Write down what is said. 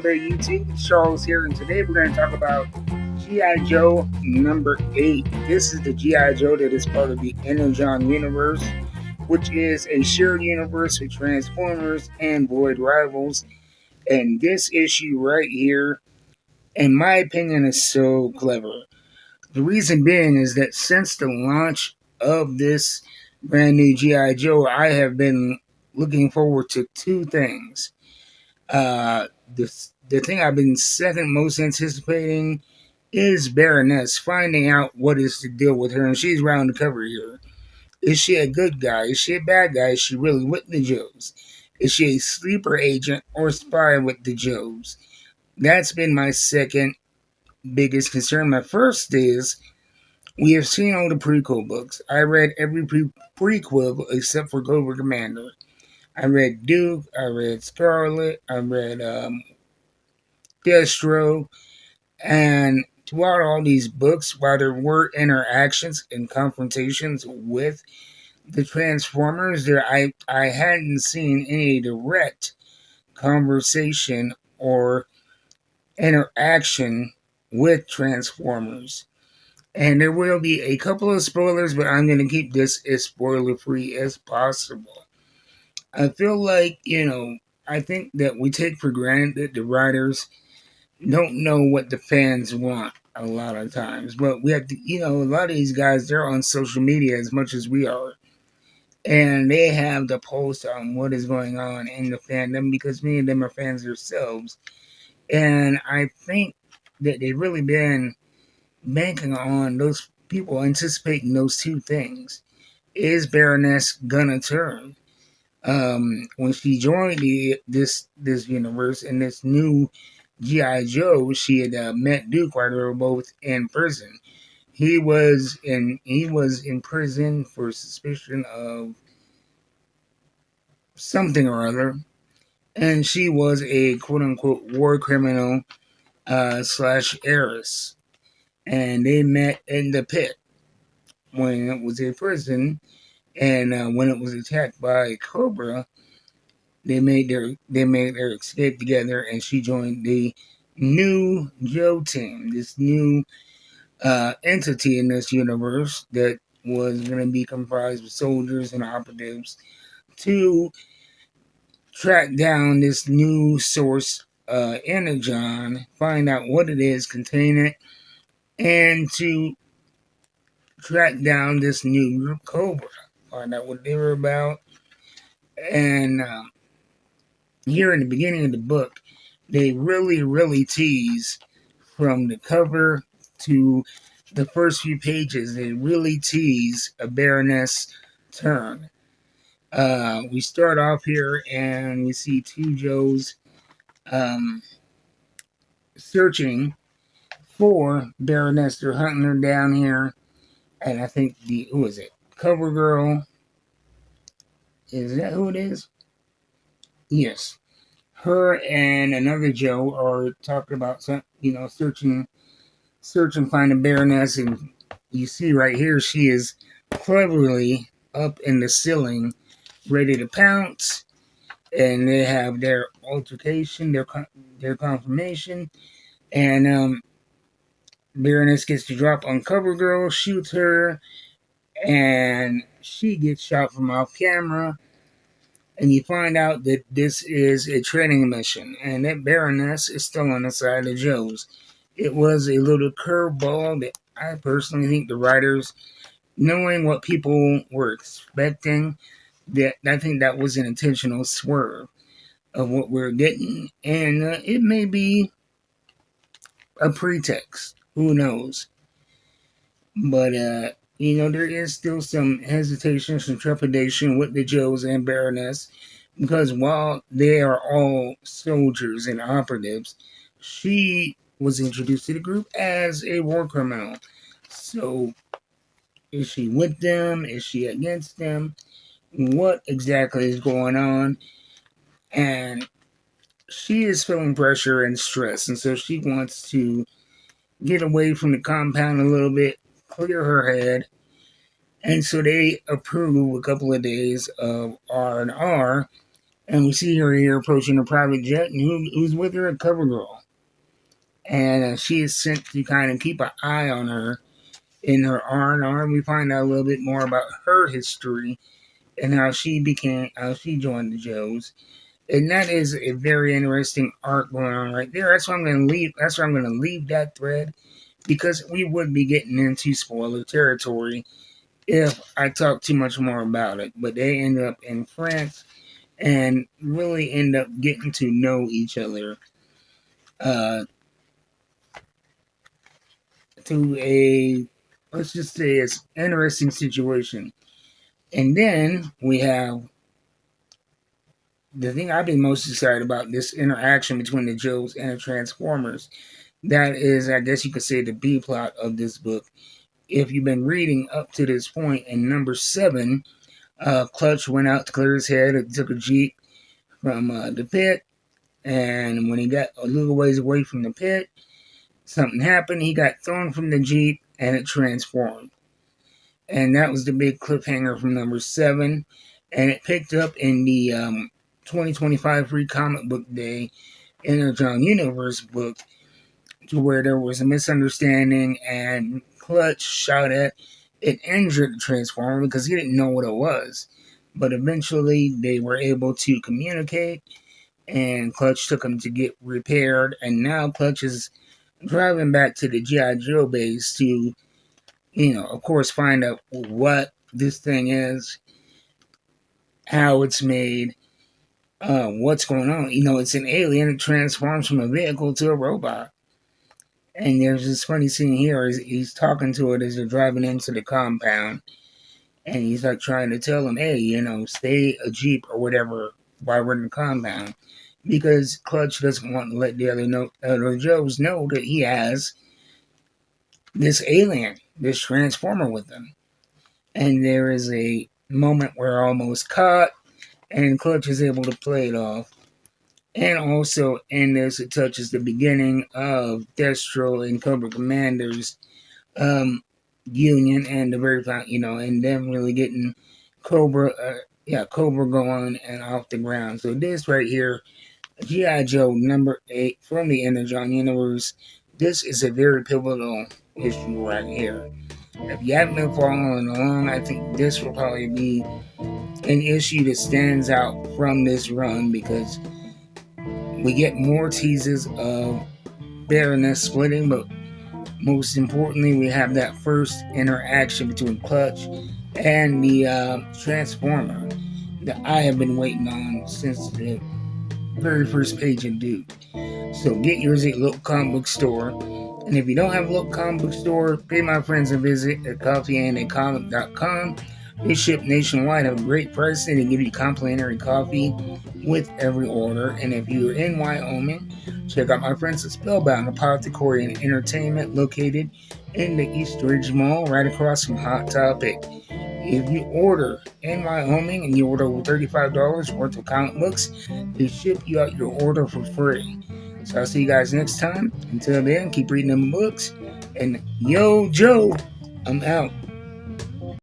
on there, YouTube? It's Charles here, and today we're going to talk about G.I. Joe number 8. This is the G.I. Joe that is part of the Energon universe, which is a shared universe with Transformers and Void Rivals. And this issue right here, in my opinion, is so clever. The reason being is that since the launch of this brand new G.I. Joe, I have been looking forward to two things. The thing I've been second most anticipating is Baroness finding out what is the deal with her, and she's around the cover here. Is she a good guy? Is she a bad guy? Is she really with the Joes? Is she a sleeper agent or spy with the Joes? That's been my second biggest concern. My first is we have seen all the prequel books. I read every prequel except for Cobra Commander. I read Duke, I read Scarlet, I read Destro, and throughout all these books, while there were interactions and confrontations with the Transformers, I hadn't seen any direct conversation or interaction with Transformers. And there will be a couple of spoilers, but I'm going to keep this as spoiler free as possible. I feel like, I think that we take for granted that the writers don't know what the fans want a lot of times. But we have to, a lot of these guys, they're on social media as much as we are. And they have the pulse on what is going on in the fandom because many of them are fans themselves. And I think that they've really been banking on those people anticipating those two things. Is Baroness gonna turn? When she joined this universe in this new G.I. Joe, she had met Duke while they were both in prison. He was in prison for suspicion of something or other, and she was a quote unquote war criminal slash heiress, and they met in the pit when it was in prison, and when it was attacked by Cobra. They made their escape together, and she joined the new Joe team, this new entity in this universe that was going to be comprised of soldiers and operatives to track down this new source, Energon, find out what it is, contain it, and to track down this new group Cobra, find out what they were about, and here in the beginning of the book, they really tease from the cover to the first few pages. They really tease a Baroness turn. We start off here and we see two Joes searching for Baroness. They're hunting her down here, and I think who is it? Cover Girl. Is that who it is? Yes. Her and another Joe are talking about some, searching, finding Baroness, and you see right here she is cleverly up in the ceiling, ready to pounce, and they have their altercation, their confirmation, and Baroness gets to drop on Cover Girl, shoots her, and she gets shot from off camera. And you find out that this is a training mission, and that Baroness is still on the side of Joe's. It was a little curveball that I personally think the writers, knowing what people were expecting, that I think that was an intentional swerve of what we're getting, and it may be a pretext. Who knows? But there is still some hesitation, some trepidation with the Joes and Baroness, because while they are all soldiers and operatives, she was introduced to the group as a war criminal. So, is she with them? Is she against them? What exactly is going on? And she is feeling pressure and stress, and so she wants to get away from the compound a little bit, clear her head. And so they approve a couple of days of R&R, And we see her here approaching a private jet, and who's with her? A cover girl. And she is sent to kind of keep an eye on her in her R&R. We find out a little bit more about her history and how she joined the Joes. And that is a very interesting arc going on right there. That's why I'm going to leave. That's why I'm going to leave that thread, because we would be getting into spoiler territory if I talk too much more about it. But they end up in France and really end up getting to know each other uh, to a, let's just say, it's interesting situation. And then we have the thing I've been most excited about, this interaction between the Joes and the Transformers. That is, I guess you could say, the B plot of this book. If you've been reading up to this point, in number 7, Clutch went out to clear his head and took a Jeep from the pit. And when he got a little ways away from the pit, something happened. He got thrown from the Jeep and it transformed. And that was the big cliffhanger from number 7. And it picked up in the 2025 Free Comic Book Day Energon Universe book, to where there was a misunderstanding and Clutch shot at and injured the Transformer because he didn't know what it was. But eventually they were able to communicate, and Clutch took him to get repaired. And now Clutch is driving back to the G.I. Joe base to, of course, find out what this thing is, how it's made, what's going on. It's an alien that transforms from a vehicle to a robot. And there's this funny scene here. He's talking to it as they're driving into the compound. And he's like trying to tell him, hey, stay a Jeep or whatever while we're in the compound. Because Clutch doesn't want to let the other Joes know that he has this alien, this Transformer with him. And there is a moment where almost caught, and Clutch is able to play it off. And also in this, it touches the beginning of Destro and Cobra Commander's union, and the very and them really getting Cobra going and off the ground. So this right here, G.I. Joe number 8 from the Energon universe. This is a very pivotal issue right here. If you haven't been following along, I think this will probably be an issue that stands out from this run, because we get more teases of Baroness splitting, but most importantly, we have that first interaction between Clutch and the Transformer that I have been waiting on since the very first page of Duke. So get yours at your local comic book store. And if you don't have a local comic book store, pay my friends a visit at coffeeandacomic.com. They ship nationwide, have a great price, and they give you complimentary coffee with every order. And if you're in Wyoming, check out my friends at Spellbound Apothecary and Entertainment, located in the East Ridge Mall, right across from Hot Topic. If you order in Wyoming and you order over $35 worth of comic books, they ship you out your order for free. So I'll see you guys next time. Until then, keep reading them books. And yo, Joe, I'm out.